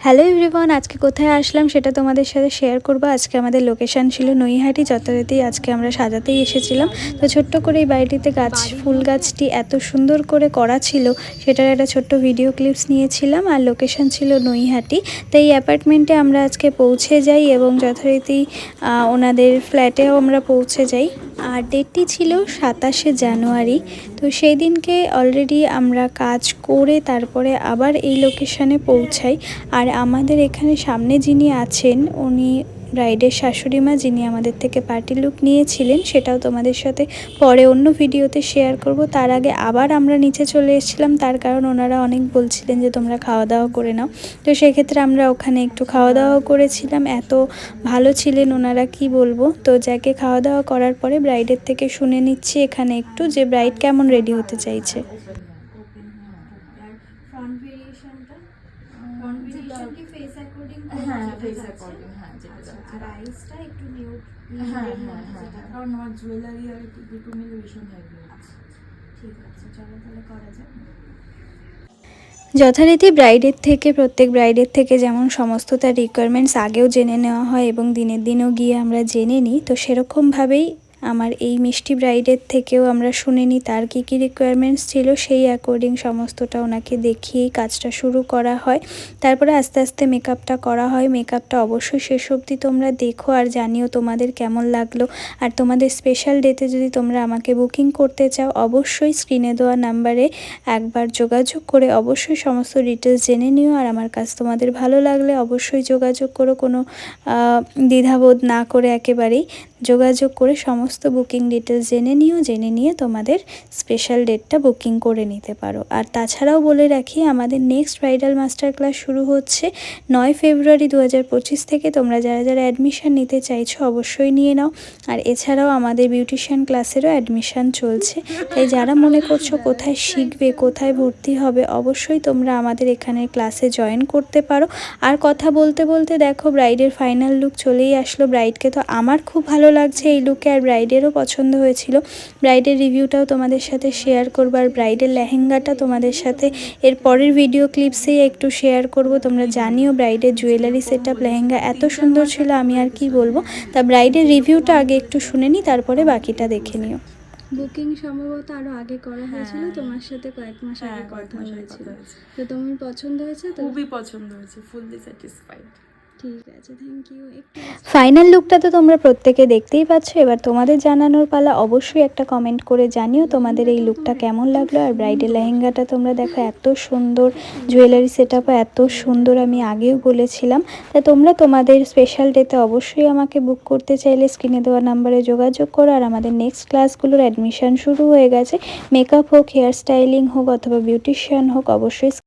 Hello everyone, আজকে কোথায় আসলাম সেটা তোমাদের সাথে শেয়ার করব। আজকে আমাদের লোকেশন ছিল নৈহাটি, যথারীতি আজকে আমরা সাজাতেই এসেছিলাম। তো ছোট্ট করে এই বাড়িটিতে ফুল গাছটি এত সুন্দর করে করা ছিল, সেটার একটা ছোট্ট ভিডিও ক্লিপস নিয়েছিলাম। আর লোকেশন ছিল নৈহাটি। তো এই অ্যাপার্টমেন্টে আমরা আজকে পৌঁছে যাই এবং যথারীতি ওনাদের ফ্ল্যাটেও আমরা পৌঁছে যাই। আর ডেটটি ছিল 27শে জানুয়ারি। তো সেই দিনকে অলরেডি আমরা কাজ করে তারপরে আবার এই লোকেশানে পৌঁছাই। আর আমাদের এখানে সামনে যিনি আছেন উনি ব্রাইডের শাশুড়ি মা, যিনি আমাদের থেকে পার্টি লুক নিয়েছিলেন, সেটাও তোমাদের সাথে পরে অন্য ভিডিওতে শেয়ার করব। তার আগে আবার আমরা নিচে চলে এসেছিলাম, তার কারণ ওনারা অনেক বলছিলেন যে তোমরা খাওয়া দাওয়া করে নাও। তো সেক্ষেত্রে আমরা ওখানে একটু খাওয়া দাওয়া করেছিলাম। এত ভালো ছিলেন ওনারা, কি বলবো। তো যাকে খাওয়া দাওয়া করার পরে ব্রাইডের থেকে শুনে নিচ্ছি এখানে একটু যে ব্রাইড কেমন রেডি হতে চাইছে। কারণ আমার জুয়েলারি আর দুটো মিলে ভীষণ হেভি। ঠিক আছে, চলো তাহলে করা যাক। যথারীতি প্রত্যেক ব্রাইডের থেকে যেমন সমস্ত তার রিকোয়ারমেন্টস আগেও জেনে নেওয়া হয় এবং দিনের দিনও গিয়ে আমরা জেনে নিই, তো সেরকমভাবেই আমার এই মিষ্টি ব্রাইডের থেকেও আমরা শুনে নিই তার কী কী রিকোয়ারমেন্টস ছিল। সেই অ্যাকর্ডিং সমস্তটা ওনাকে দেখিয়েই কাজটা শুরু করা হয়। তারপরে আস্তে আস্তে মেকআপটা করা হয়। মেকআপটা অবশ্যই শেষ অবধি তোমরা দেখো আর জানিও তোমাদের কেমন লাগলো। আর তোমাদের স্পেশাল ডেতে যদি তোমরা আমাকে বুকিং করতে চাও, অবশ্যই স্ক্রিনে দেওয়া নাম্বারে একবার যোগাযোগ করে অবশ্যই সমস্ত ডিটেলস জেনে নিও। আর আমার কাছে তোমাদের ভালো লাগলে অবশ্যই যোগাযোগ করো, কোনো দ্বিধাবোধ না করে একেবারেই যোগাযোগ করে সমস্ত বুকিং ডিটেলস জেনে নিয়ে তোমাদের স্পেশাল ডেটটা বুকিং করে নিতে পারো। আর তাছাড়াও বলে রাখি, আমাদের নেক্সট ব্রাইডাল মাস্টার ক্লাস শুরু হচ্ছে 9 ফেব্রুয়ারি 2025 থেকে। তোমরা যারা যারা অ্যাডমিশান নিতে চাইছো অবশ্যই নিয়ে নাও। আর এছাড়াও আমাদের বিউটিশিয়ান ক্লাসেরও অ্যাডমিশান চলছে। তাই যারা মনে করছো কোথায় শিখবে, কোথায় ভর্তি হবে, অবশ্যই তোমরা আমাদের এখানে ক্লাসে জয়েন করতে পারো। আর কথা বলতে বলতে দেখো ব্রাইডের ফাইনাল লুক চলেই আসলো। ব্রাইডকে তো আমার খুব ভালো লাগছে এই লুকে, আর ব্রাইডেরও পছন্দ হয়েছিল। ব্রাইডের রিভিউটাও তোমাদের সাথে শেয়ার করবো। আর ব্রাইডের লেহেঙ্গাটা তোমাদের সাথে এর পরের ভিডিও ক্লিপসেই একটু শেয়ার করব। তোমরা জানিও ব্রাইডের জুয়েলারি সেটআপ লেহেঙ্গা এত সুন্দর ছিল, আমি আর কি বলবো। তা ব্রাইডের রিভিউটা আগে একটু শুনে নিই, তারপরে বাকিটা দেখে নিও। বুকিং সম্ভবত আরো আগে করা হয়েছিল, তোমার সাথে কয়েক মাস আগে কথা হয়েছিল। তো তোমার পছন্দ হয়েছে? তো খুবই পছন্দ হয়েছে, ফুললি স্যাটিসফাইড। ঠিক আছে, থ্যাংক ইউ। ফাইনাল লুকটা তো তোমরা প্রত্যেকে দেখতেই পাচ্ছ। এবার তোমাদের জানানোর পালা। অবশ্যই একটা কমেন্ট করে জানিও তোমাদের এই লুকটা কেমন লাগলো। আর ব্রাইডের লেহেঙ্গাটা তোমরা দেখো এত সুন্দর, জুয়েলারি সেটআপও এত সুন্দর, আমি আগেও বলেছিলাম। তা তোমরা তোমাদের স্পেশাল ডেতে অবশ্যই আমাকে বুক করতে চাইলে স্ক্রিনে দেওয়া নাম্বারে যোগাযোগ করো। আর আমাদের নেক্সট ক্লাসগুলোর অ্যাডমিশন শুরু হয়ে গেছে। মেকআপ হোক, হেয়ার স্টাইলিং হোক অথবা বিউটিশিয়ান হোক, অবশ্যই